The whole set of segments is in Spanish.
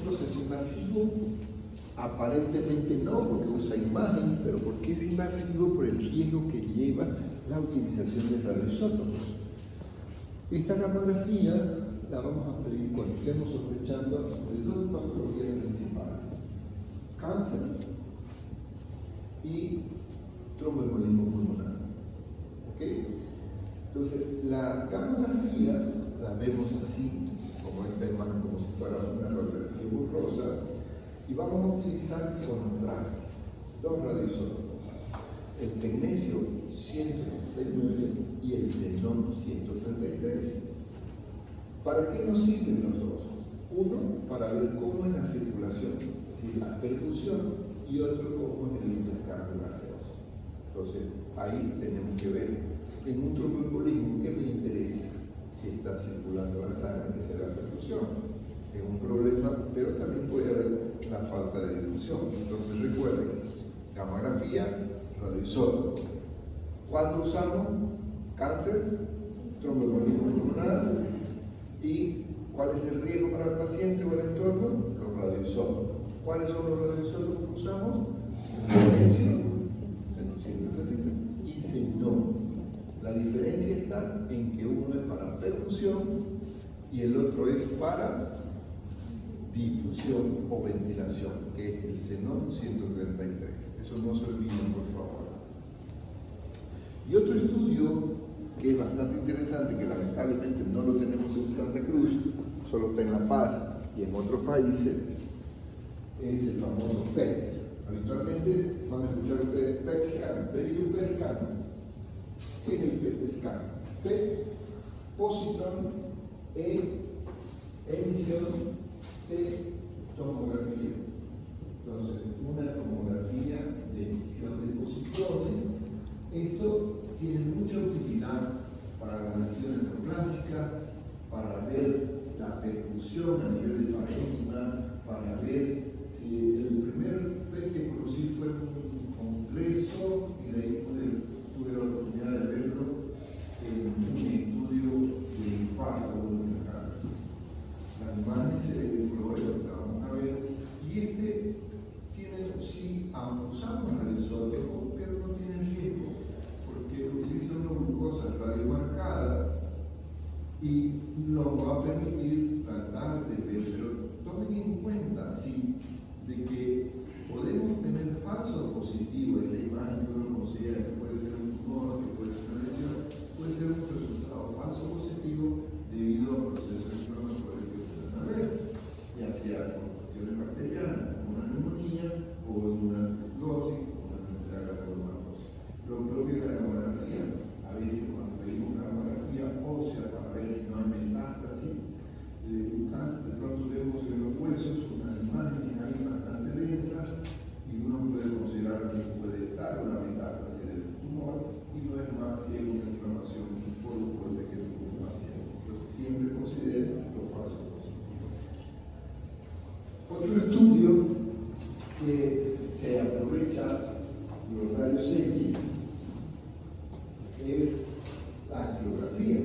proceso invasivo? Aparentemente no, porque usa imagen, pero ¿por qué es invasivo? Por el riesgo que lleva la utilización de radioisótopos. Esta gamografía la vamos a pedir cuando estemos sospechando de dos patologías principales: cáncer y tromboembolismo pulmonar. ¿Ok? Entonces, la gamografía la vemos así, como esta imagen, como si fuera una radiografía borrosa, y vamos a utilizar contraste, dos radioisótopos, el tecnesio 139 y el xenón 133. ¿Para qué nos sirven los dos? Uno, para ver cómo es la circulación, es decir, la perfusión, y otro, cómo es el intercambio gaseoso. Entonces, ahí tenemos que ver, en un tromboembolismo, ¿qué me interesa? Si está circulando la sangre, que será la perfusión. Es un problema, pero también puede haber la falta de difusión. Entonces recuerden, gamografía, radioisótopo. ¿Cuándo usamos? Cáncer, tromboembolismo pulmonar. ¿Y cuál es el riesgo para el paciente o el entorno? Los radioisótopos. ¿Cuáles son los radioisótopos que usamos? Tecnesio y xenón. La diferencia está en que uno es para perfusión y el otro es para difusión o ventilación, que es el xenón 133. Eso no se olviden, por favor. Y otro estudio que es bastante interesante, que lamentablemente no lo tenemos en Santa Cruz, solo está en La Paz y en otros países, es el famoso PET. Habitualmente van a escuchar ustedes PET scan, PET scan. ¿Qué es el PET scan? PET, positron, emisión de tomografía. Entonces, una tomografía de emisión de positrones. Esto tiene mucha utilidad para la lesión neoplásicas, para ver la perfusión a nivel de parénquima, para ver si el primer PET que conocí fue un complejo, y de ahí tuve la oportunidad de verlo en un estudio de infarto miocardio. Las imágenes se ven colores, vamos a ver, y este tiene, sí, aunque usamos radioisótopos, pero no tiene riesgo, porque utiliza una glucosa radiomarcada y nos va a permitir tratar de ver, pero tomen en cuenta, sí, de que podemos tener falso o positivo. Esa imagen que uno considera que puede ser un tumor, que puede ser una lesión, puede ser un resultado falso o positivo debido a procesos inflamatorios que pueden haber, ya sea por cuestiones bacterianas, como una neumonía, o una tuberculosis, o una enfermedad cardiovascular. Lo propio de la gamografía, a veces cuando pedimos gamografía ósea para ver si no hay metástasis, de pronto vemos en los huesos una imagen ahí bastante densa y uno puede considerar que puede estar una metástasis del tumor y no es más que una inflamación por los golpes que tuvo el paciente. Entonces siempre consideren los falsos positivos. Otro estudio que se aprovecha los rayos X es la angiografía.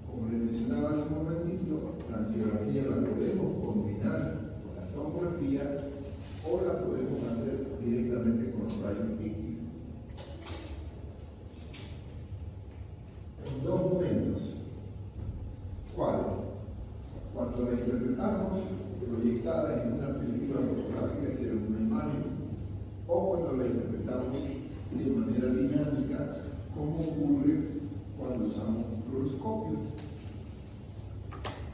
Como les mencionaba hace un momentito, la angiografía la podemos combinar con la tomografía o la podemos hacer directamente con los rayos X. En dos momentos. ¿Cuál? Cuando la interpretamos proyectada en una película fotográfica, es decir, en una imagen, o cuando la interpretamos de manera dinámica, como ocurre cuando usamos un fluoroscopio.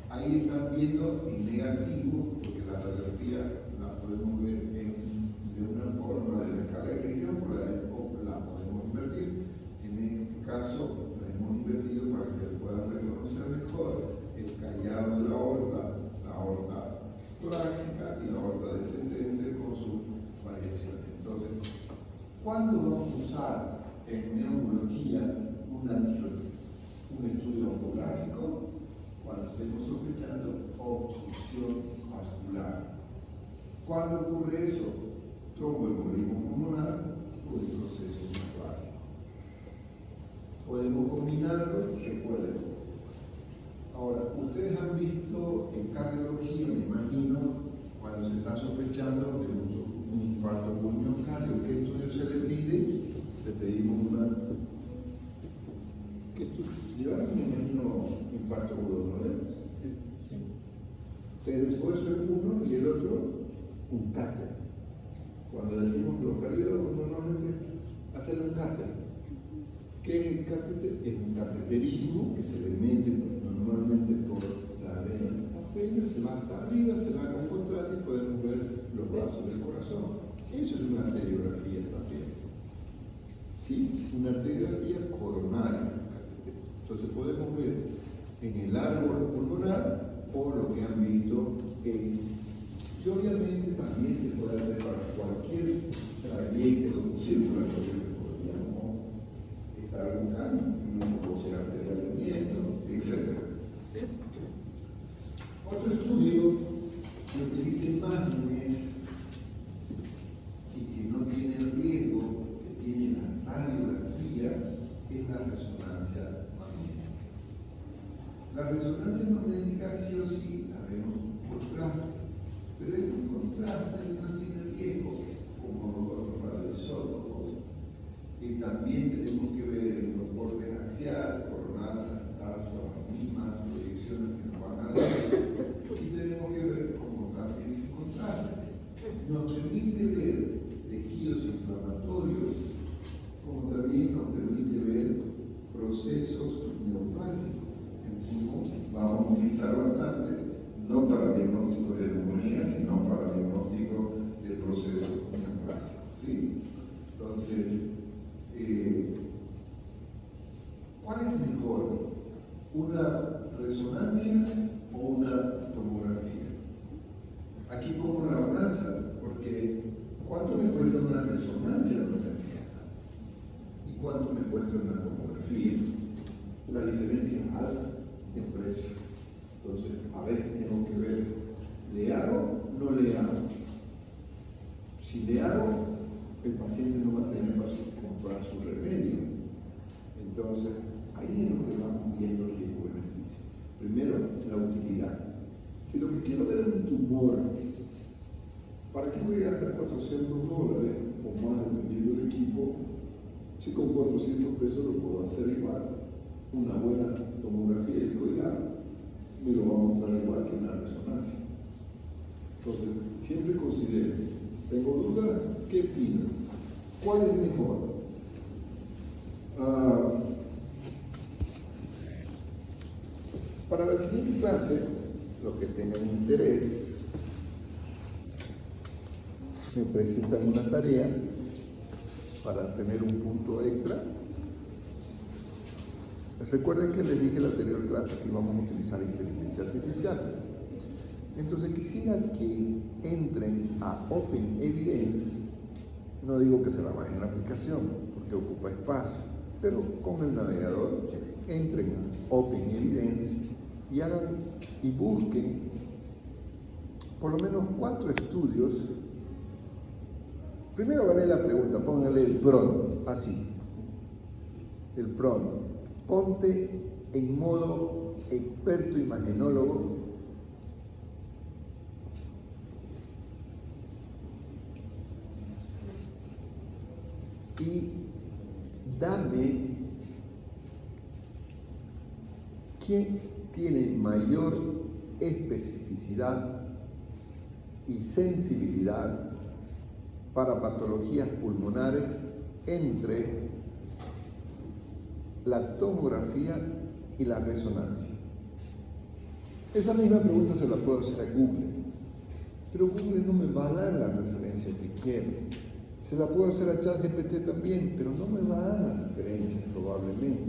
Ahí están viendo en negativo, porque la radiografía la podemos ver de una forma de la escala de visión, o la podemos invertir. En este caso, la hemos invertido para que puedan reconocer mejor el callado de la aorta torácica y la aorta descendente con sus variaciones. Entonces, ¿cuándo vamos a usar en neumología un estudio oncográfico? Cuando estemos sospechando obstrucción vascular. ¿Cuándo ocurre eso? Tromboembolismo pulmonar o el proceso neoplásico. Podemos combinarlo, recuerden. Ahora, ustedes han visto en cardiología, me el esfuerzo es uno y el otro un cáter. Cuando decimos los cardiólogos normalmente hacen un cáter. ¿Qué es el catéter? Es un cateterismo que se le mete normalmente por la vena, se va hasta arriba, se va con contraste y podemos ver los vasos del corazón. Eso es una arteriografía también. ¿Sí? Una arteriografía coronaria. Entonces podemos ver en el árbol pulmonar o lo que han visto y obviamente también se puede hacer para cualquier trayecto circulatorio que podríamos estar buscando, incluso sea arterial, etc. Otro estudio que utiliza imágenes y que no tiene el riesgo que tienen las radiografías es la resonancia magnética. La resonancia magnética sí o sí la vemos por contraste, pero es un contraste y no tiene riesgo como los radioisótopos. Y también tenemos que ver el soporte axial, coronal, sagital, son las mismas proyecciones que nos van a dar. Y tenemos que ver cómo también ese contraste nos permite ver tejidos inflamatorios, como también nos permite ver procesos neoplásicos. En pulmón vamos a utilizar bastante, no para diagnóstico de neumonía, sino para diagnóstico de procesos neoplásicos. ¿Sí? Entonces, ¿cuál es mejor? ¿Una resonancia o una tomografía? Aquí pongo la balanza, porque ¿cuánto me cuesta una resonancia de una pierna? ¿Y cuánto me cuesta una tomografía? La diferencia es alta en precio. Entonces, a veces tengo que ver, ¿le hago o no le hago? Si le hago, el paciente no va a tener para comprar su remedio. Entonces, ahí es donde vamos viendo el riesgo-beneficio. Primero, la utilidad. Si lo que quiero ver es un tumor, ¿para qué voy a gastar $400 o más dependiendo del equipo? Si con 400 pesos lo puedo hacer igual. Una buena tomografía y me lo va a mostrar igual que una resonancia. Entonces, siempre considero, tengo dudas, ¿qué pido? ¿Cuál es mejor? Para la siguiente clase, los que tengan interés, me presentan una tarea para tener un punto extra. Recuerden que les dije en la anterior clase que íbamos a utilizar inteligencia artificial. Entonces quisiera que entren a Open Evidence, no digo que se la bajen la aplicación, porque ocupa espacio, pero con el navegador entren a Open Evidence y hagan y busquen por lo menos 4 estudios. Primero gané la pregunta, pónganle el PRON, así, el PRON. Ponte en modo experto imagenólogo y dame quién tiene mayor especificidad y sensibilidad para patologías pulmonares entre la tomografía y la resonancia. Esa misma pregunta se la puedo hacer a Google, pero Google no me va a dar la referencia que quiero. Se la puedo hacer a ChatGPT también, pero no me va a dar las referencias probablemente.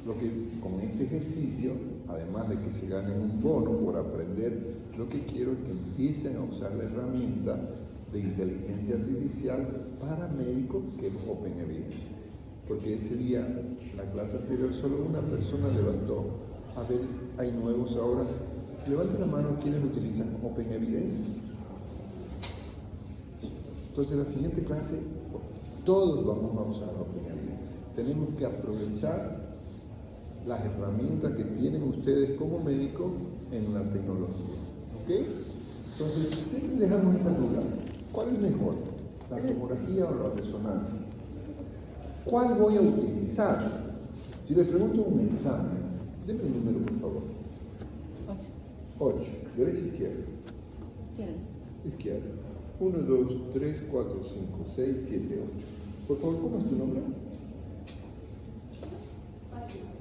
Lo que con este ejercicio, además de que se ganen un bono por aprender, lo que quiero es que empiecen a usar la herramienta de inteligencia artificial para médicos que es Open Evidence. Porque ese día, la clase anterior, solo una persona levantó. A ver, hay nuevos ahora. Levanten la mano quienes utilizan Open Evidence. Entonces, la siguiente clase, todos vamos a usar Open Evidence. Tenemos que aprovechar las herramientas que tienen ustedes como médicos en la tecnología. ¿Ok? Entonces, siempre dejamos esta duda. ¿Cuál es mejor? ¿La tomografía o la resonancia? ¿Cuál voy a utilizar? Si les pregunto un examen, denme un número, por favor. 8. ¿Derecha, izquierda? Izquierda. 1, 2, 3, 4, 5, 6, 7, 8. Por favor, ¿cómo es tu nombre?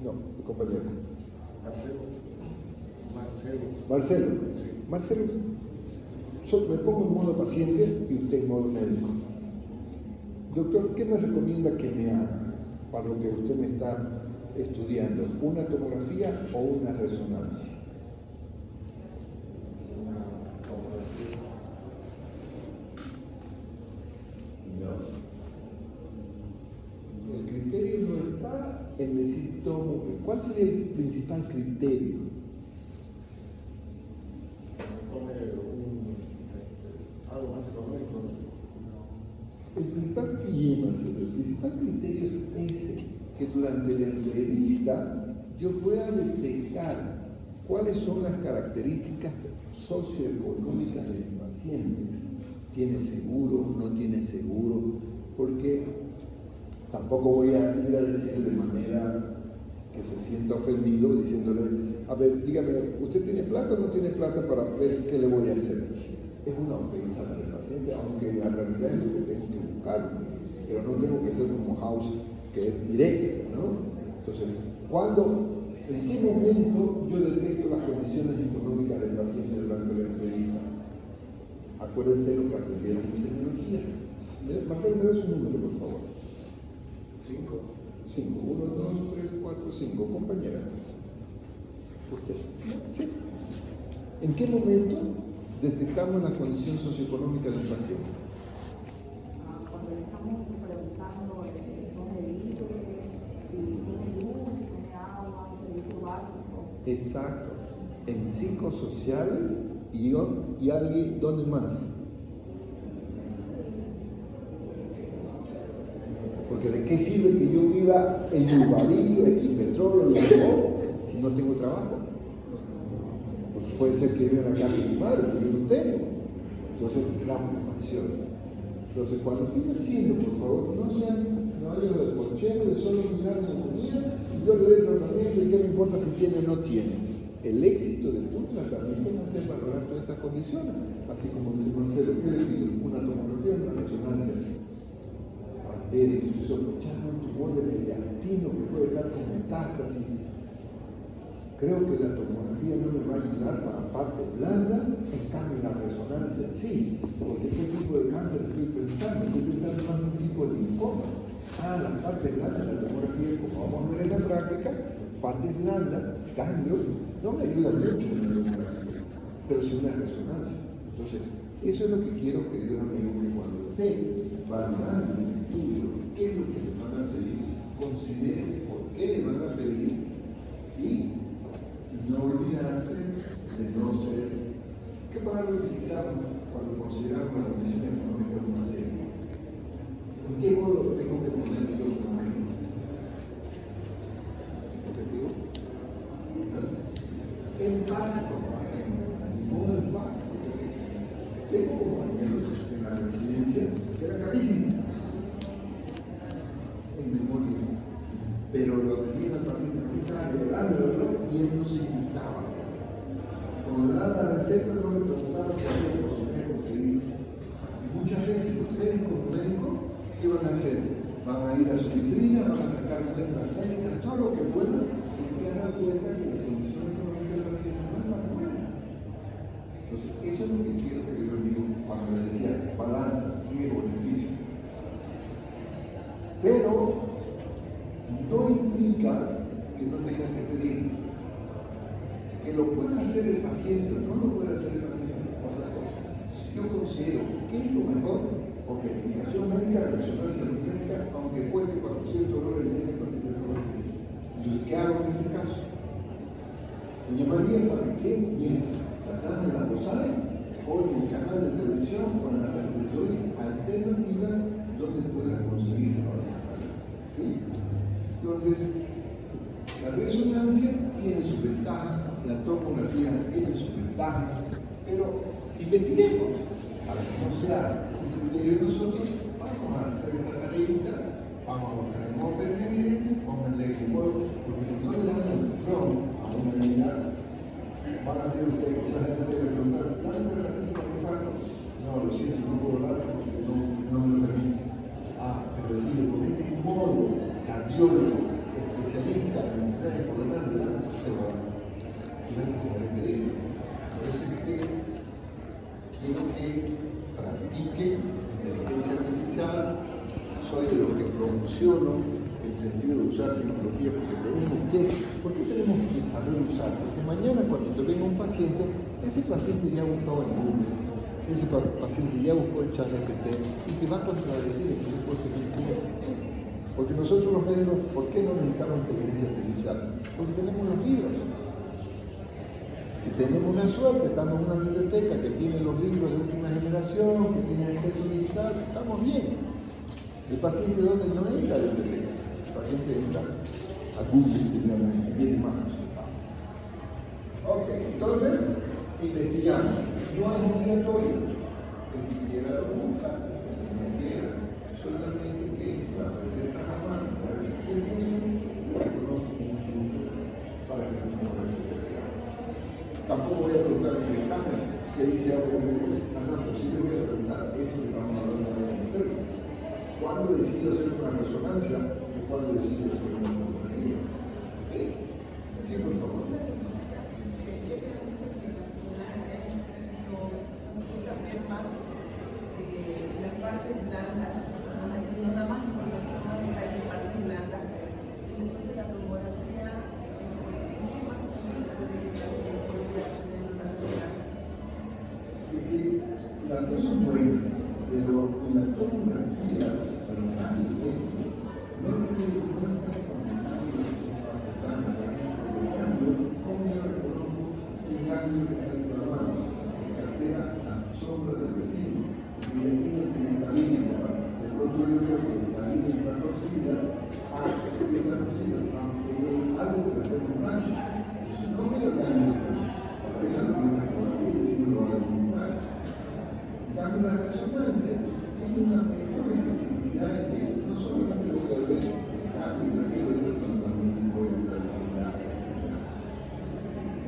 No, mi compañero. Marcelo. Sí. Marcelo, me pongo en modo paciente y usted en modo médico. Doctor, ¿qué me recomienda que me haga para lo que usted me está estudiando? ¿Una tomografía o una resonancia? El criterio no está en decir tomo. ¿Cuál sería el principal criterio? Algo más económico. El principal criterio es ese, que durante la entrevista yo pueda detectar cuáles son las características socioeconómicas del paciente. ¿Tiene seguro? ¿No tiene seguro? Porque tampoco voy a ir a decir de manera que se sienta ofendido diciéndole, a ver, dígame, ¿usted tiene plata o no tiene plata para ver qué le voy a hacer? Es una ofensa para el paciente, aunque en la realidad es lo que tengo que buscar, pero no tengo que ser como House, que es directo, ¿no? Entonces, ¿en qué momento yo detecto las condiciones económicas del paciente durante la entrevista? Acuérdense lo que aprendieron en semiología. Marcelo, me da su número, por favor. 5. 1, 2, 3, 4, 5. Compañera. ¿Usted? Sí. ¿En qué momento detectamos la condición socioeconómica del paciente? Cuando le estamos preguntando dónde vive, si tiene luz, si tiene agua, servicio básico. Exacto. En psicosociales y alguien, ¿dónde más? Porque ¿de qué sirve que yo viva en Ubalillo, Equipetrol, si no tengo trabajo? Porque puede ser que viva en la casa de mi madre, pero yo no tengo. Entonces, la preocupación. Entonces, cuando estoy haciendo, por favor, no vaya de cochero, de solo mirar neumonía, y yo le doy tratamiento y qué me importa si tiene o no tiene. El éxito de tu tratamiento va a ser valorar todas estas condiciones, así como dice Marcelo, ¿qué le pido? Una tomografía, una resonancia. Estoy sospechando un tumor de mediastino que puede estar con metástasis. Creo que la tomografía no me va a ayudar para la parte blanda, en cambio la resonancia sí, porque ¿qué tipo de cáncer estoy pensando? Estoy pensando más en un tipo de linfoma. La parte blanda de la tomografía, como vamos a ver en la práctica, parte blanda, cambios, no me ayuda mucho en la tomografía, pero sí una resonancia. Entonces, eso es lo que quiero, querido amigo, que cuando usted valorando el estudio, qué es lo que le van a pedir, considere por qué le van a pedir y no olvidarse de no ser. ¿Qué palabra utilizamos cuando consideramos la condición económica de un paciente? ¿En qué modo tengo que ponerme yo como ejemplo? ¿Objetivo? Empático, modo empático. Tengo compañeros en la residencia que era carísimo en memoria, pero lo atendían al paciente que estaba llorando y él no se invitaba. Cuando le daban la receta no le preguntaban si había posibilidad de conseguirse. Y muchas veces ustedes como médicos, ¿qué van a hacer? Van a ir a su vitrina, van a sacar muestras médicas, todo lo que puedan, y se dan cuenta que la condición económica del paciente no es tan buena. Entonces, eso es lo que quiero que yo digo cuando les decía balanza, riesgo-beneficio. Pero no implica que no tengas que pedir. Que lo pueda hacer el paciente o no lo pueda hacer el paciente es otra cosa. Si yo considero que es lo mejor, porque indicación médica, resonancia magnética, aunque cueste $400 el paciente no lo tiene. Entonces, ¿qué hago en ese caso? Doña María, ¿sabe qué? Miren, tratando de la Rosario, hoy en el canal de televisión, con la doy alternativa donde pueda conseguirse para pasar. ¿Sí? Entonces, la resonancia tiene sus ventajas, la tomografía tiene sus ventajas, pero investiguemos para que no sea un criterio de nosotros. Vamos a hacer esta tareita, vamos a buscar en orden de evidencia, pónganle el porque si no le dan el a una unidad van a tener ustedes quizás gente que le preguntar, ¿dame el tratamiento para infarto? No, lo siento, no puedo hablar porque no me lo permite. Ah, pero si le ponete en modo cardiólogo, especialista en unidades coronarias, te va a dar. Y la gente se va a impedir. Por eso es que quiero que practique inteligencia artificial. Soy de los que promociono el sentido de usar tecnología ¿por qué tenemos que saber usar? Porque mañana cuando te venga un paciente, ese paciente ya ha buscado en Google, ese paciente ya buscó el ChatGPT y te va a contradecir el presupuesto que tiene. Porque nosotros los médicos, ¿por qué no necesitamos inteligencia artificial? Porque tenemos los libros. Si tenemos una suerte, estamos en una biblioteca que tiene los libros de última generación, que tiene acceso digital, estamos bien. El paciente ¿dónde no entra a la biblioteca? El paciente entra a Google y viene más. Ok, entonces investigamos. No es obligatorio. El que quiera lo busca, el que no quiera, solamente que si la presenta a mano, para el que lo reconoce como un punto para que no lo resulte. Tampoco voy a preguntar en el examen que dice OMS. No, pero sí le voy a preguntar esto que estamos hablando para conocerlo. ¿Cuándo decido hacer una resonancia y cuándo decido hacer una tomografía? Sí, por favor. Las partes blandas, no da más información de las partes blandas. Entonces la tomografía las dos son buenas, pero la tomografía, para un cambio de no es un cambio que está inflamado, que altera la sombra del vecino. Y aquí no tiene esta línea, de pronto yo creo que la línea está torcida, porque está torcida, aunque hay algo que le hace un daño. Entonces no veo daño, para eso no tiene que todavía si no lo va a demostrar. En cambio, la resonancia tiene una mejor especificidad que no solamente lo que ver el cambio, sino que también puede entrar en la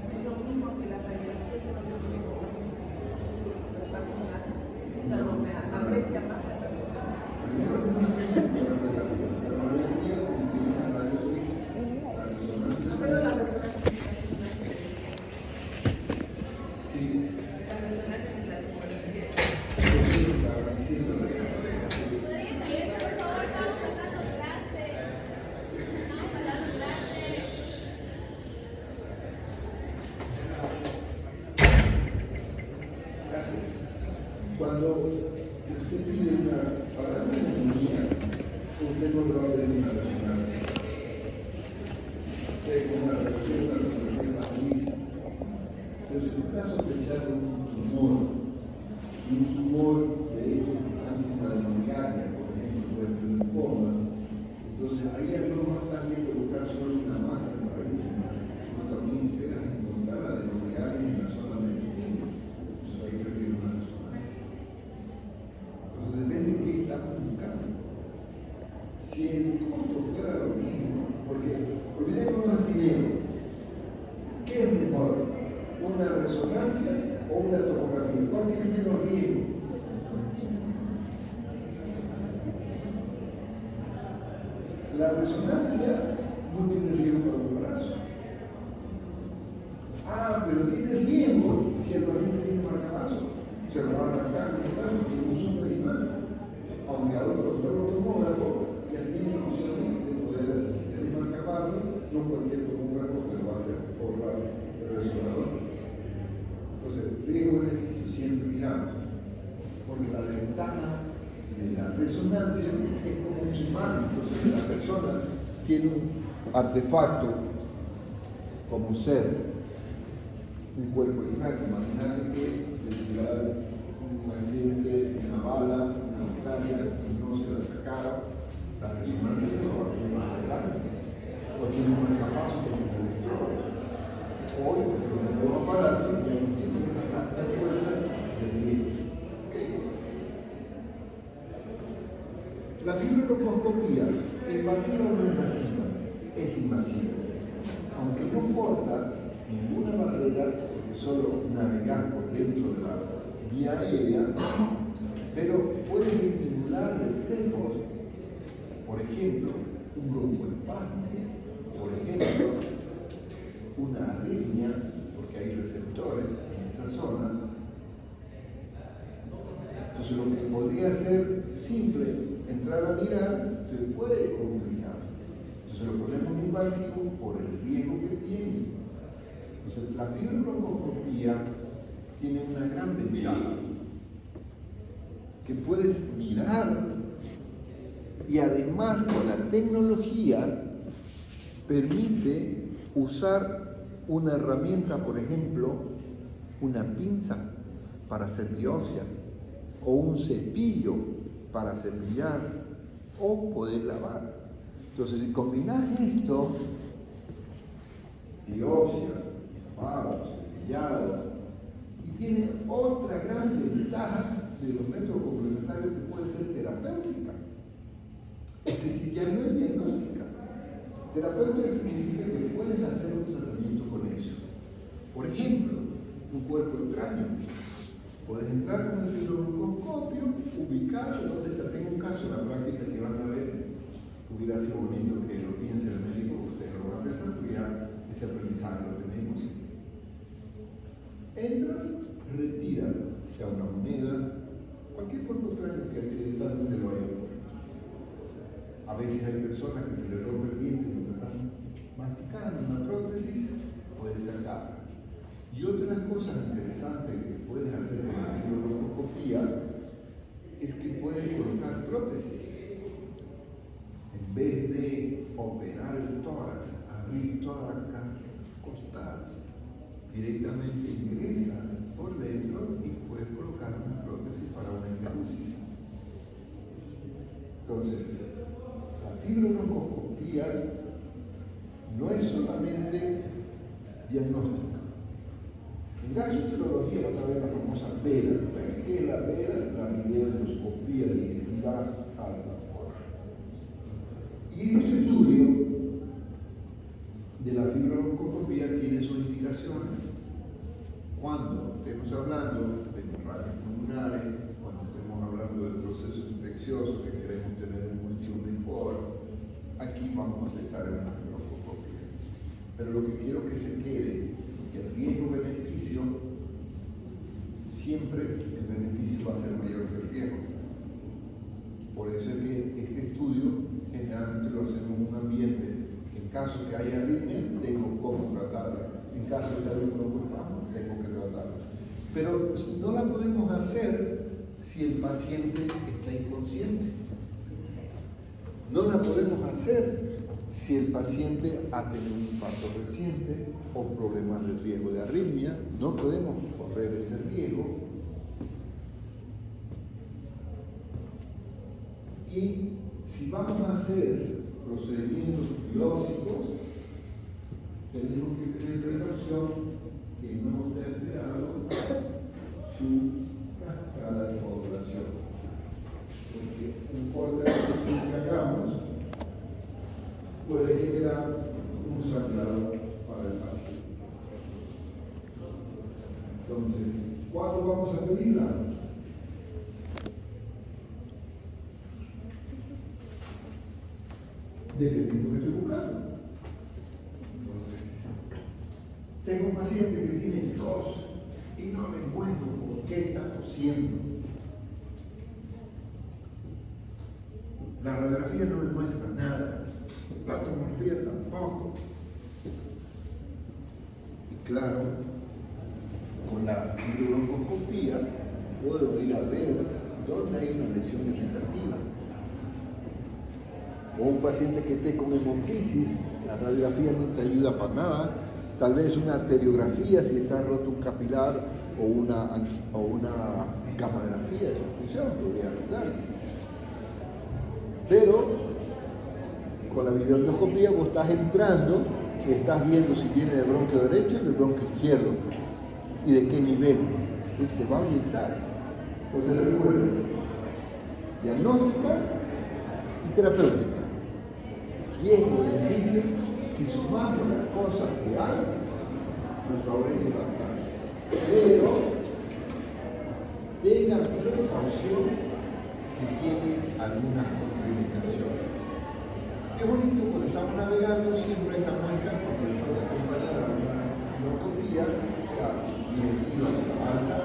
es lo mismo que la radiografía se lo tiene como salvo me aprecia más la radiografía. Pero la resonancia cuando usted pide para una neumonía, usted no le va a pedir una resonancia. Usted con una resonancia misma. Pero si usted está sospechando un tumor, y un tumor de hecho antimadenoviaria, por ejemplo, puede ser un linfoma, entonces ahí es lo más fácil colocar solo una masa de raíz, no también esperas encontrar adenoviaria en la zona del intestino. Entonces ahí prefiero una resonancia. Entonces depende de qué estamos buscando. Si el costo fuera lo mismo, porque olvidemos más dinero, ¿qué es mejor? ¿Una resonancia o una tomografía? ¿Cuál tiene menos riesgo? La resonancia no tiene riesgo para un brazo. Ah, pero tiene riesgo si el paciente tiene marcapaso. Se lo va a arrancar porque tiene un super imán. Aunque ahora los tomógrafos ya tienen opciones de poder, si tenés marcapaso, no cualquier tomógrafo te lo va a hacer por el resonador. Entonces, riesgo-beneficio siempre miramos, porque la ventana de la resonancia es como un imán. Entonces, si la persona tiene un artefacto como ser un cuerpo intacto, imagínate que le tiraron un accidente, una bala, una metralla y no se la sacaron, la resonancia no tiene que hacer daño, o tiene un marcapaso con un electrodo. Hoy, con el nuevo aparato, ya no tiene esa tanta fuerza de riesgo. La fibroscopía, invasiva o no invasiva, es invasiva. Aunque no importa ninguna barrera, porque solo navegar por dentro de la vía aérea, pero puedes estimular reflejos, por ejemplo, un broncoespasmo, por ejemplo, una arritmia, porque hay receptores en esa zona. Entonces lo que podría ser simple, entrar a mirar, se puede complicar. Entonces lo ponemos invasivo por el riesgo que tiene. Entonces la fibrobroncoscopía tiene una gran ventaja, que puedes mirar y además con la tecnología permite usar una herramienta, por ejemplo, una pinza para hacer biopsia o un cepillo para cepillar o poder lavar. Entonces, si combinas esto, biopsia, lavado, cepillado, y tiene otra gran ventaja de los métodos complementarios que puede ser terapéutica. Es decir, ya no es diagnóstica. Terapéutica significa que puedes hacer un tratamiento con eso. Por ejemplo, un cuerpo extraño. Puedes entrar con el fibrobroncoscopio, ubicar dónde está. Tengo un caso en la práctica que van a ver. Hubiera sido bonito que lo piense el médico, ustedes lo van a pensar, porque ya ese aprendizaje lo tenemos. Entras, retiras, sea una moneda, cualquier cuerpo extraño que accidentalmente lo haya ocurrido. A veces hay personas que se les rompe el diente y lo están masticando una prótesis, puedes sacar. Y otra de las cosas interesantes que puedes hacer con la fibrobroncoscopía es que puedes colocar prótesis. En vez de operar el tórax, abrir toda la cara costal, directamente ingresas por dentro y puedes colocar una prótesis para una intervención. Entonces, la fibrobroncoscopía no es solamente diagnóstica. En gastroenterología, otra vez la famosa VEDA. ¿Qué es la VEDA? La videoendoscopía digestiva al vapor. Y este estudio de la fibrobroncoscopía tiene sus indicaciones. Cuando estemos hablando de hemorragias pulmonares, cuando estemos hablando de procesos infecciosos que queremos tener un cultivo mejor, aquí vamos a empezar en una fibrobroncoscopía. Pero lo que quiero que se quede, que el riesgo-beneficio, siempre el beneficio va a ser mayor que el riesgo. Por eso es que este estudio generalmente lo hacemos en un ambiente que en caso que haya arritmia, tengo cómo tratarla. En caso de que haya un broncoespasmo, tengo que tratarla. Pero no la podemos hacer si el paciente está inconsciente. No la podemos hacer si el paciente ha tenido un infarto reciente o problemas de riesgo de arritmia. No podemos correr ese riesgo. Y si vamos a hacer procedimientos biológicos, tenemos que tener precaución que no esté alterado su cascada de coagulación. Porque un corte que hagamos puede generar un sangrado para el paciente. Entonces, ¿cuándo vamos a pedirla? Dependiendo de lo que estoy buscando. Entonces, tengo un paciente que tiene tos y no me encuentro por qué está tosiendo. La radiografía no me muestra nada, la tomografía tampoco. Y claro, con la fibrobroncoscopía puedo ir a ver dónde hay una lesión irritativa. O un paciente que esté con hemoptisis, la radiografía no te ayuda para nada. Tal vez una arteriografía si está roto un capilar o una gammagrafía de transfusión podría ayudarte. Pero con la videoendoscopía vos estás entrando y estás viendo si viene del bronquio derecho o del bronquio izquierdo y de qué nivel. Entonces te va a orientar. Entonces recuerden, diagnóstica y terapéutica. Riesgo, beneficio, si sumamos las cosas que hay, nos favorece bastante. Pero tengan precaución que tiene algunas contraindicaciones. Es bonito cuando estamos navegando siempre esta muestra, porque después de acompañar a una endoscopía, sea directiva, sea alta,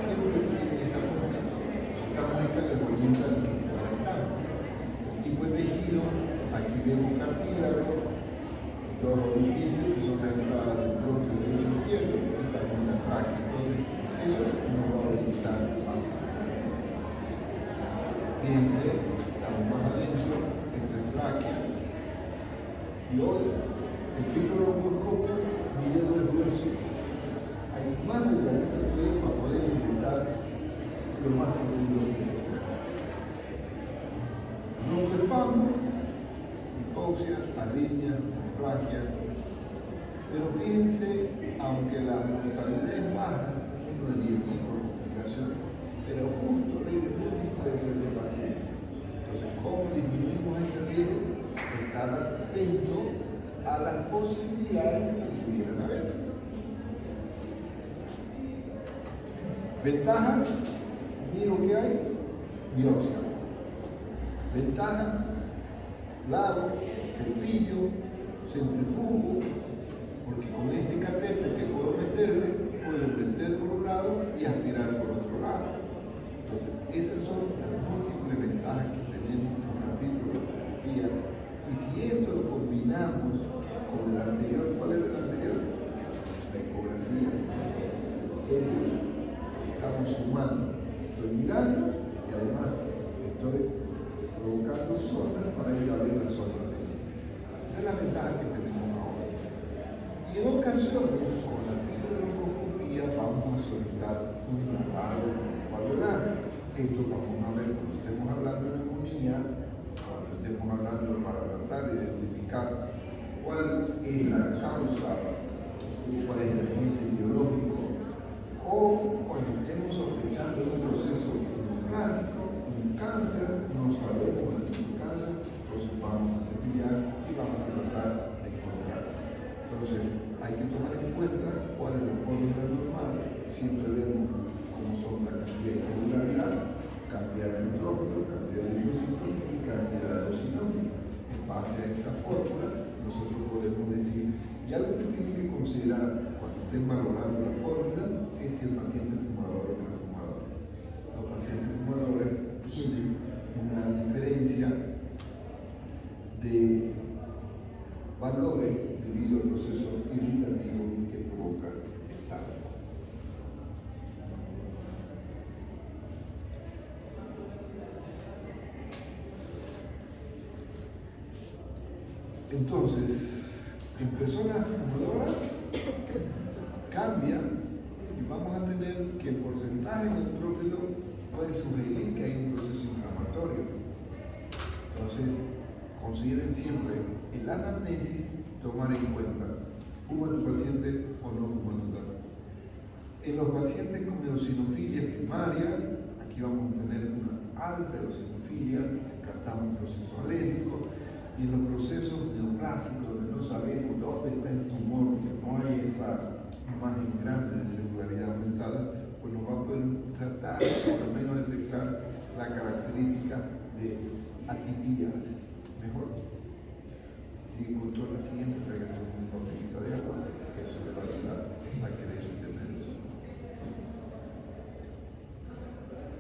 siempre tiene esa muestra. Esa muestra les orienta al tipo de estado. El tipo de tejido, aquí vemos cartílago, dos orificios que son la entrada del bronquio derecho e izquierdo, y también la tráquea. Entonces, eso nos va a orientar bastante. Fíjense, estamos más adentro, entre tráquea. Y hoy, el fibrobroncoscopio mide 2 huesos. Hay más detallitos que para poder ingresar lo más profundo que se pueda. Rompe el pampo, hipoxia, arritmia, hemorragia. Pero fíjense, aunque la mortalidad es baja, uno de 10.000 por complicaciones, pero justo ley de Murphy puede ser de paciente. Entonces, ¿cómo disminuimos este riesgo? Estar atento a las posibilidades que pudieran haber. Ventajas, miro que hay, biopsia. Ventaja, lado, cepillo, centrifugo, porque con este catéter que puedo meter por un lado y aspirar por otro lado. Entonces, esas son las múltiples ventajas que tenemos con la fibroscopía. Y si esto lo combinamos con el anterior, ¿cuál era el anterior? La ecografía. Estamos sumando. Estoy mirando y además estoy provocando zonas para ir a ver las zonas vecinas. Esa es la ventaja que tenemos ahora. Y en ocasiones, con la fibroscopía vamos a solicitar un traslado valvular. Esto vamos a ver cuando estemos hablando de neumonía, cuando estemos hablando para tratar de identificar cuál es la causa, cuál es el agente biológico, o cuando estemos sospechando de un proceso clásico, un cáncer, no sabemos el tipo de cáncer, entonces vamos a cepillar y vamos a tratar de encontrar. Entonces, hay que tomar en cuenta cuál es la fórmula normal. Siempre vemos cómo son la cantidad de celularidad, cantidad de neutrófilos, cantidad de linfocitos y cantidad de eosinófilos. En base a esta fórmula, nosotros podemos decir, y algo que tienen que considerar cuando estén valorando la fórmula es si el paciente es fumador o no es fumador. Los pacientes fumadores tienen una diferencia de valores debido al proceso irritativo que provoca el tabaco. Entonces, en personas fumadoras cambia y vamos a tener que el porcentaje de neutrófilo puede sugerir que hay un proceso inflamatorio. Entonces, consideren siempre el anamnesis, tomar en cuenta, ¿fuma tu paciente o no fuma tu paciente? En los pacientes con eosinofilia primaria, aquí vamos a tener una alta eosinofilia, descartamos proceso alérgico, y en los procesos neoplásicos, donde no sabemos dónde está el tumor, que no hay esa imagen grande de celularidad aumentada, pues nos va a poder tratar, por lo menos detectar la característica de atipías. Mejor. Si encontró la siguiente, traiga un botellito de agua, que eso le va a ayudar a querer entender eso.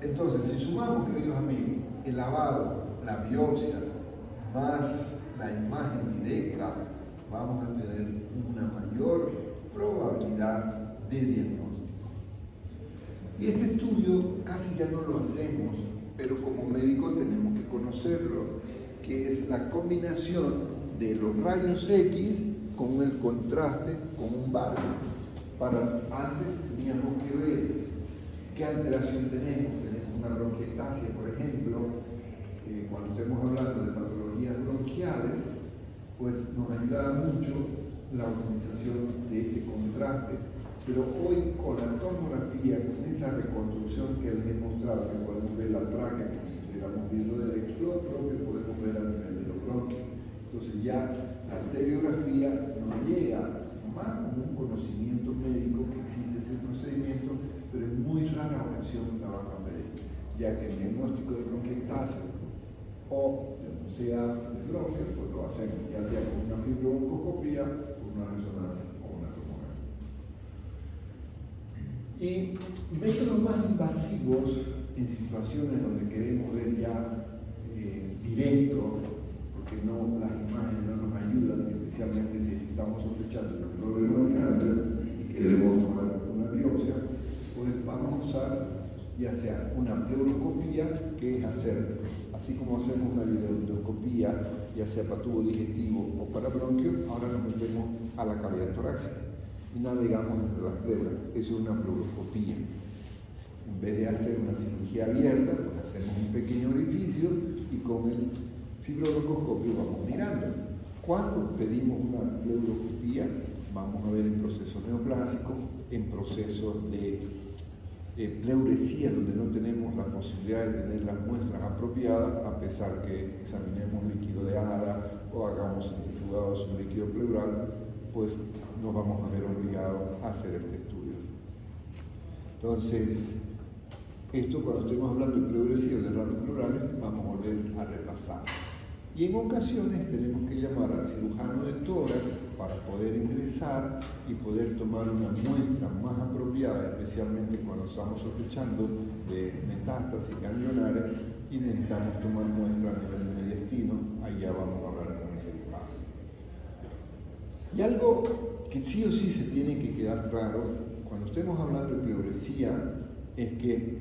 Entonces, si sumamos, queridos amigos, el lavado, la biopsia, más la imagen directa, vamos a tener una mayor probabilidad de diagnóstico. Y este estudio casi ya no lo hacemos, pero como médico tenemos que conocerlo, que es la combinación de los rayos X con el contraste con un barrio. Antes teníamos que ver qué alteración tenemos. Tenemos una bronquiectasia, por ejemplo. Cuando estemos hablando de patologías bronquiales, pues nos ayuda mucho la utilización de este contraste. Pero hoy con la tomografía, con esa reconstrucción que les he mostrado, que podemos ver la tráquea como si estuviéramos viendo del lo propio podemos ver a nivel de los bronquios. Entonces ya la arteriografía nos llega, nos más como un conocimiento médico que existe ese procedimiento, pero en muy rara ocasión la van a pedir, ya que el diagnóstico de bronquiectasia o sea de bronquios, pues lo hacemos ya sea con una fibrobroncoscopía, con una resonancia o una tomografía. Y métodos más invasivos en situaciones donde queremos ver ya directo, porque las imágenes no nos ayudan, especialmente si estamos sospechando de un problema de cáncer y queremos tomar una biopsia, pues vamos a usar ya sea una pleuroscopía, que es hacer, así como hacemos una videoendoscopía, ya sea para tubo digestivo o para bronquio, ahora nos metemos a la cavidad torácica y navegamos entre las pleuras. Eso es una pleuroscopía. En vez de hacer una cirugía abierta, pues hacemos un pequeño orificio y con el fibrobroncoscopio vamos mirando. Cuando pedimos una pleuroscopía, vamos a ver en procesos neoplásicos, en procesos de pleuresía, donde no tenemos la posibilidad de tener las muestras apropiadas, a pesar que examinemos líquido de ADA o hagamos centrifugados un líquido pleural, pues nos vamos a ver obligados a hacer este estudio. Entonces, esto cuando estemos hablando de pleuresía o de derrames pleurales, vamos a volver a repasar. Y en ocasiones tenemos que llamar al cirujano de tórax para poder ingresar y poder tomar una muestra más apropiada, especialmente cuando estamos sospechando de metástasis ganglionares y necesitamos tomar muestra a nivel de mediastino. Ahí ya vamos a hablar con el cirujano. Y algo que sí o sí se tiene que quedar claro cuando estemos hablando de pleuresía es que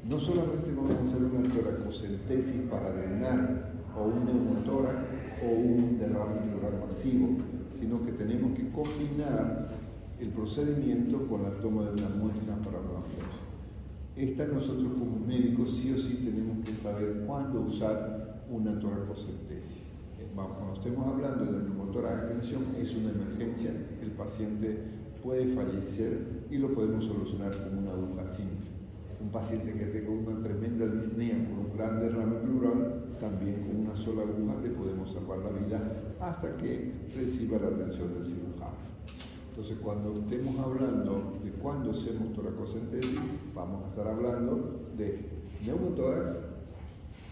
no solamente vamos a hacer una toracocentesis para drenar o un neumotórax o un derrame pleural masivo, sino que tenemos que combinar el procedimiento con la toma de una muestra para una biopsia. Esta nosotros como médicos sí o sí tenemos que saber cuándo usar una toracocentesis. Cuando estemos hablando de neumotórax de tensión, es una emergencia, el paciente puede fallecer y lo podemos solucionar con una aguja simple. Un paciente que tenga una tremenda disnea por un gran derrame pleural, también con una sola aguja le podemos salvar la vida hasta que reciba la atención del cirujano. Entonces, cuando estemos hablando de cuándo hacemos toracocentesis, vamos a estar hablando de neumotórax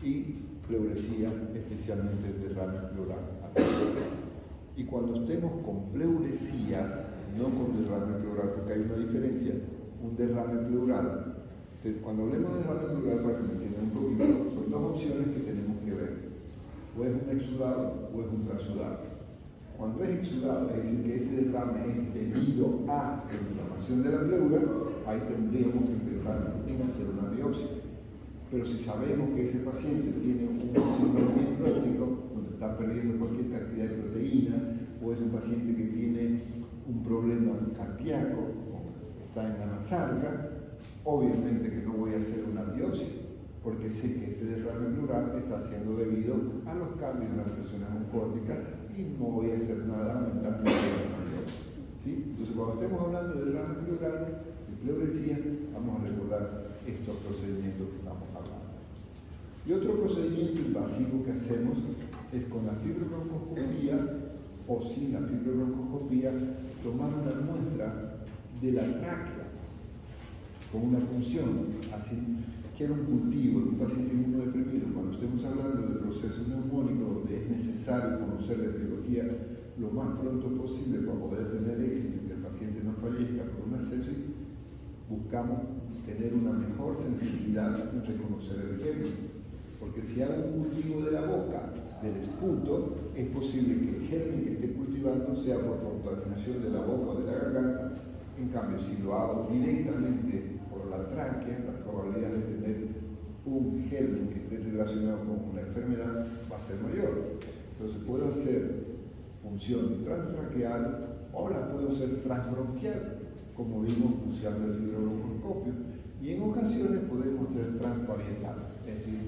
y pleuresía, especialmente el derrame pleural. Y cuando estemos con pleuresía, no con derrame pleural, porque hay una diferencia. Un derrame pleural, cuando hablemos de derrame pleural, para que me entiendan un poquito, son dos opciones que tenemos que ver. O es un exudado o es un transudado. Cuando es exudado, es decir, que ese derrame es debido a la inflamación de la pleura, ahí tendríamos que empezar en hacer una biopsia. Pero si sabemos que ese paciente tiene un síndrome nefrótico, donde está perdiendo cualquier cantidad de proteína, o es un paciente que tiene un problema cardíaco, está en anasarca, obviamente que no voy a hacer una biopsia, porque sé que ese derrame pleural está siendo debido a los cambios en la presión oncótica y no voy a hacer nada aumentando la biopsia. ¿Sí? Entonces, cuando estemos hablando de derrame pleural, de pleuresía, vamos a recordar estos procedimientos que estamos hablando. Y otro procedimiento invasivo que hacemos es con la fibrobroncoscopía o sin la fibrobroncoscopía, tomar una muestra de la tráquea con una punción, así que era un cultivo de un paciente inmunodeprimido. Cuando estemos hablando del proceso neumónico, donde es necesario conocer la etiología lo más pronto posible para poder tener éxito y que el paciente no fallezca por una sepsis, buscamos tener una mejor sensibilidad en reconocer el germen. Porque si hago un cultivo de la boca, del esputo, es posible que el germen que esté cultivando sea por contaminación de la boca o de la garganta. En cambio, si lo hago directamente por la tráquea, la probabilidad de tener un germen que esté relacionado con la enfermedad va a ser mayor. Entonces puedo hacer punción transtraqueal o la puedo hacer transbronquial, como vimos usando el fibrobroncoscopio, y en ocasiones podemos hacer transparietal, es decir,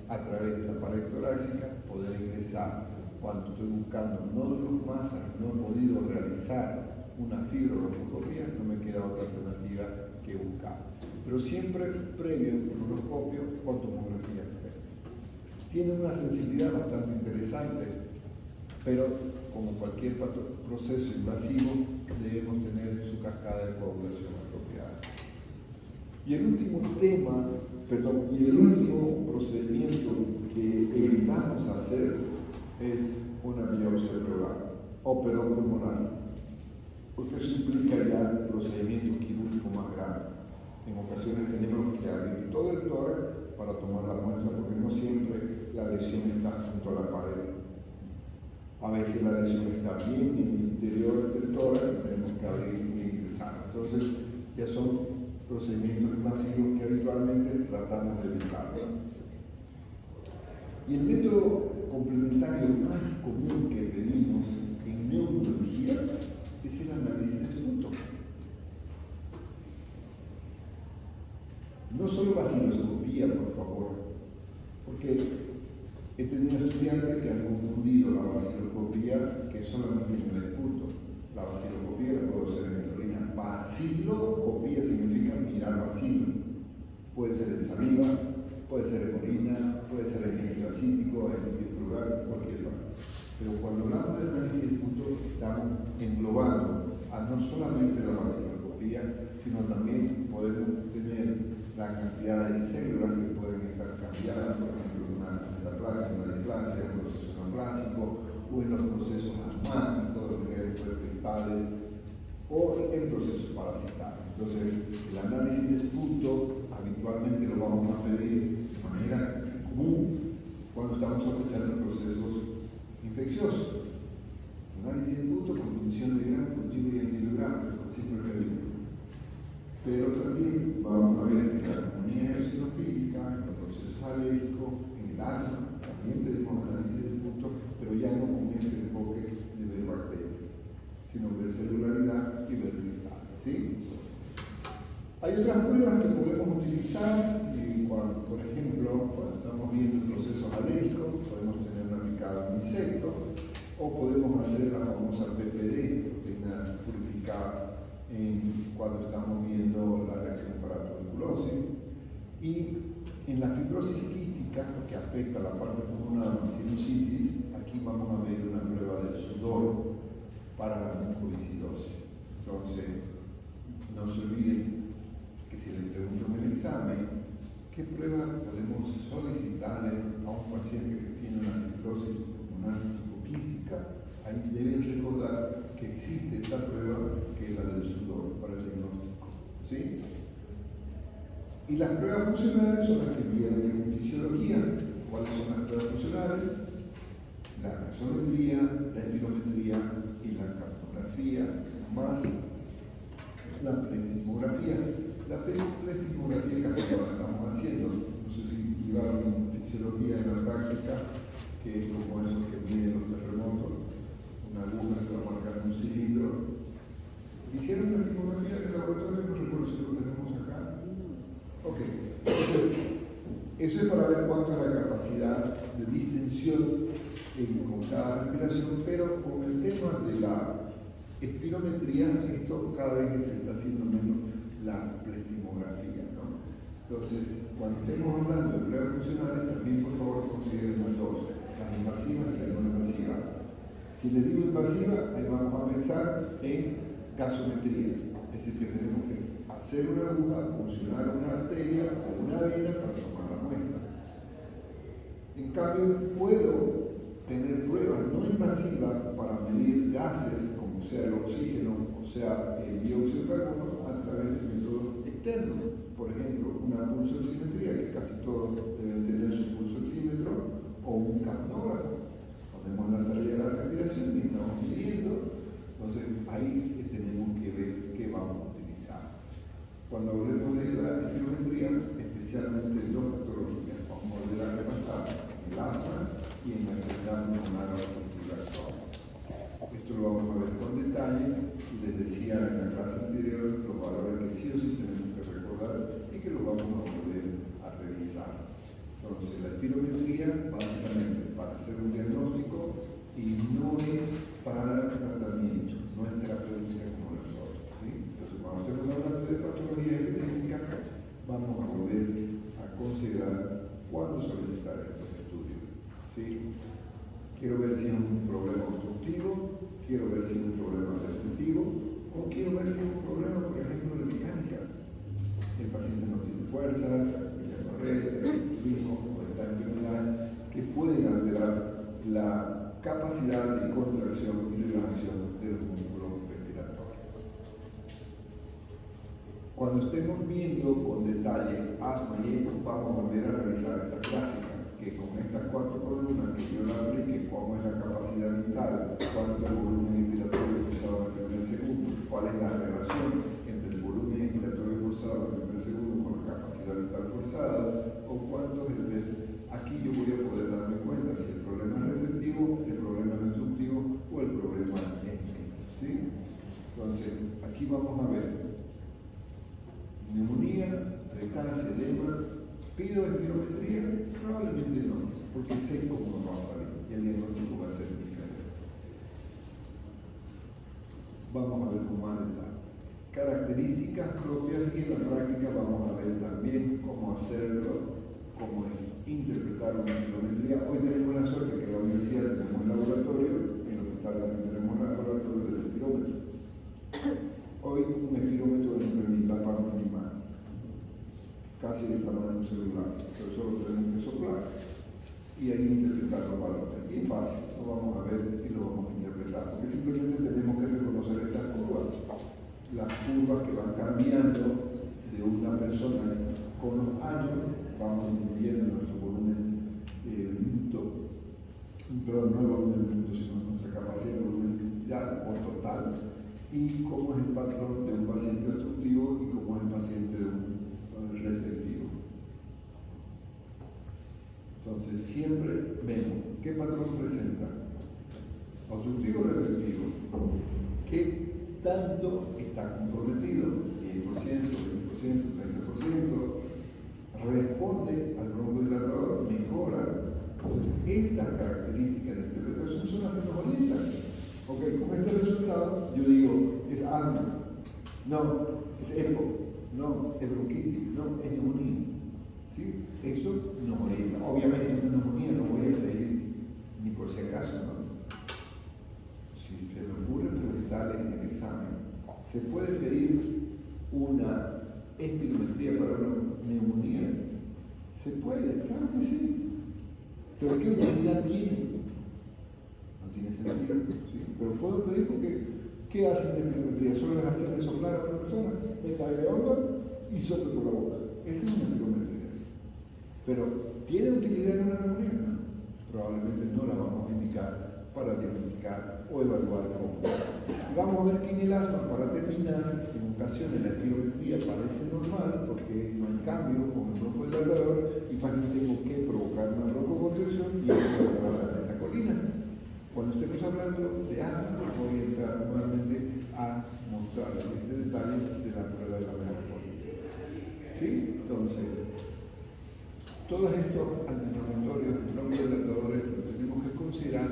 a través de la pared torácica poder ingresar. Cuando estoy buscando nódulos masas, no he podido realizar una fibrobroncoscopia, no me queda otra alternativa que buscar. Pero siempre previo colonoscopio o tomografía. Tiene una sensibilidad bastante interesante, pero como cualquier proceso invasivo, debemos tener su cascada de coagulación apropiada. Y el último procedimiento que evitamos hacer es una biopsia pleural o pulmonar, porque eso implica ya procedimiento quirúrgico más grande. En ocasiones tenemos que abrir todo el tórax para tomar la muestra, porque no siempre la lesión está junto a la pared. A veces la lesión está bien en el interior del tórax y tenemos que abrir y ingresar. Entonces, ya son procedimientos invasivos que habitualmente tratamos de evitar. Y el método complementario más común que pedimos en neumología es el análisis de esputo. No solo vaciloscopía, por favor, porque he tenido estudiantes que han confundido la vaciloscopía que solamente en el esputo. La vaciloscopía la puedo hacer en la orina. Vaciloscopía significa mirar vacilo. Puede ser en saliva, puede ser en orina, puede ser en líquido acítico, en líquido pleural, cualquier parte. Pero cuando hablamos de análisis de esputo, estamos englobando a no solamente la vaciloscopía, sino también podemos tener la cantidad de células que pueden estar cambiadas, por ejemplo, una metaplasia, una displasia, un proceso neoplásico, o en los procesos asmáticos, vegetales, o en procesos parasitarios. Entonces, el análisis de esputo habitualmente lo vamos a pedir de manera común cuando estamos sospechando procesos infecciosos. Análisis de esputo con condición de gramo positivo y antibiogramo, siempre lo digo. Pero también vamos a ver la neumonía eosinofílica, en los procesos alérgicos, en el asma, también pedimos análisis de esputo, pero ya no con ese enfoque de ver bacterias, sino ver celularidad y ver cristales, ¿sí? Hay otras pruebas que podemos utilizar, por ejemplo, cuando estamos viendo procesos alérgicos, podemos tener una picada de un insecto, o podemos hacer la famosa PPD, proteína purificada, cuando estamos viendo la reacción para tuberculosis. Y en la fibrosis quística, que afecta la parte pulmonar, la sinusitis, aquí vamos a ver una prueba del sudor para la mucoviscidosis. Entonces, no se olviden que si les pregunto en el examen, ¿qué prueba podemos solicitarle a un paciente que tiene una fibrosis pulmonar quística? Ahí deben recordar que existe esta prueba que es la del sudor para el diagnóstico, ¿sí? Y las pruebas funcionales son las que vienen en fisiología. ¿Cuáles son las pruebas funcionales? La gasometría, la espirometría y la cartografía, más la plethysmografía. La plethysmografía casi no la estamos haciendo. No sé si llevaron fisiología en la práctica, que es como esos que miden los terremotos, una aguja que va a marcar un cilindro. ¿Hicieron la plethysmografía en el laboratorio? No recuerdo si lo tenemos acá. Ok. Eso es para ver cuánto es la capacidad de distensión con cada respiración, pero con el tema de la espirometría, esto cada vez se está haciendo menos la plethysmografía, ¿no? Entonces, cuando estemos hablando de pruebas funcionales, también por favor consideren las dos, las invasivas y las no invasivas. Si les digo invasiva, ahí vamos a pensar en gasometría, es decir, que tenemos que hacer una aguja, funcionar una arteria o una vena para tomar la muestra. En cambio, puedo tener pruebas no invasivas para medir gases, como sea el oxígeno o sea el dióxido de carbono, a través de métodos externos. Por ejemplo, una pulsoximetría, que casi todos deben tener su pulsoxímetro, o un capnógrafo. Ponemos la salida de la respiración y estamos midiendo. Entonces, ahí tenemos que ver qué vamos a utilizar. Cuando hablemos de la espirometría, especialmente dos patologías, vamos a volver a repasar el asma y en la enfermedad pulmonar obstructiva. Esto lo vamos a ver con detalle. Les decía en la clase anterior los valores que sí o sí tenemos que recordar y que lo vamos a volver a revisar. Entonces, la espirometría básicamente para hacer un diagnóstico y no es para tratamiento, no es terapéutica como las otras, ¿sí? Entonces, cuando estemos hablando de patología específica, vamos a volver a considerar cuándo solicitar estos estudios, ¿sí? Quiero ver si es un problema obstructivo, quiero ver si es un problema restrictivo, O quiero ver si hay un problema, por ejemplo, de mecánica. El paciente no tiene fuerza, la correa, el ritmo o esta enfermedad que pueden alterar la capacidad de contracción y relajación de los músculos respiratorios. Cuando estemos viendo con detalle asma y eco, vamos a volver a revisar esta gráfica, que con estas 4 columnas que yo la apliqué, cómo es la capacidad vital, cuánto es el volumen inspiratorio forzado en el primer segundo, cuál es la relación entre el volumen inspiratorio forzado en el primer segundo con la capacidad vital forzada, o cuánto es el. Aquí yo voy a poder darme cuenta si el problema es receptivo, el problema es obstructivo o el problema es médico, ¿sí? Entonces, aquí vamos a ver neumonía, recalce, edema. ¿Pido espirometría? Probablemente no, porque sé cómo no va a salir y el diagnóstico va a ser diferente. Vamos a ver con más detalle. Características propias y en la práctica vamos a ver también cómo hacerlo, cómo interpretar una espirometría. Hoy tenemos la suerte que en la universidad tenemos el laboratorio, en el hospital también tenemos el laboratorio del espirómetro. Hoy un espirómetro entre mi tapa y mi mano, casi del tamaño de un celular, pero solo tenemos que soplar y ahí interpretar los valores. Y es fácil, lo vamos a ver y lo vamos a interpretar, porque simplemente tenemos que reconocer estas curvas, las curvas que van cambiando de una persona con los años, vamos disminuyendo nuestro volumen bruto, perdón, no el volumen bruto, sino nuestra capacidad de volumen vital o total, y cómo es el patrón de un paciente obstructivo y cómo es el paciente de un restrictivo. Entonces siempre vemos qué patrón presenta, obstructivo o restrictivo, qué tanto está comprometido, 10%, 20%, 30%, responde al broncodilatador, mejora. Estas características de interpretación son las que nos orientan. Ok, con este resultado yo digo, es asma, no, es EPO, no, es bronquitis, no, es neumonía. ¿Sí? Eso nos orienta. Obviamente una neumonía no voy a pedir ni por si acaso, ¿no? Si se me ocurre preguntarle en el examen, ¿se puede pedir una espirometría para una neumonía? ¿Se puede? Claro que sí. ¿Pero qué utilidad tiene? No tiene sentido, ¿sí? Pero puedo pedir porque ¿qué hace la espirometría? Solo es hacerle soplar a una persona, meta aire hondo y sople por la boca. Esa es una espirometría. Pero ¿tiene utilidad en una neumonía? No. Probablemente no la vamos a indicar para diagnosticar o evaluar cómo. Vamos a ver que en el asma, para terminar, en ocasiones la espirometría parece normal porque no hay cambio con el broncodilatador y para que tengo que provocar una broncoconstricción y eso va a la colina. Cuando estemos hablando de asma, voy a entrar nuevamente a mostrarles este detalle de la prueba de la melancolía. ¿Sí? Entonces, todos estos antiinflamatorios no dilatadores los tenemos que considerar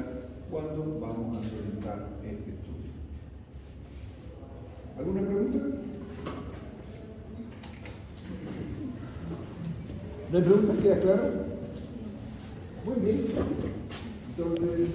cuando vamos a solicitar este estudio. ¿Alguna pregunta? ¿No hay preguntas? ¿Queda claro? Muy bien. Entonces,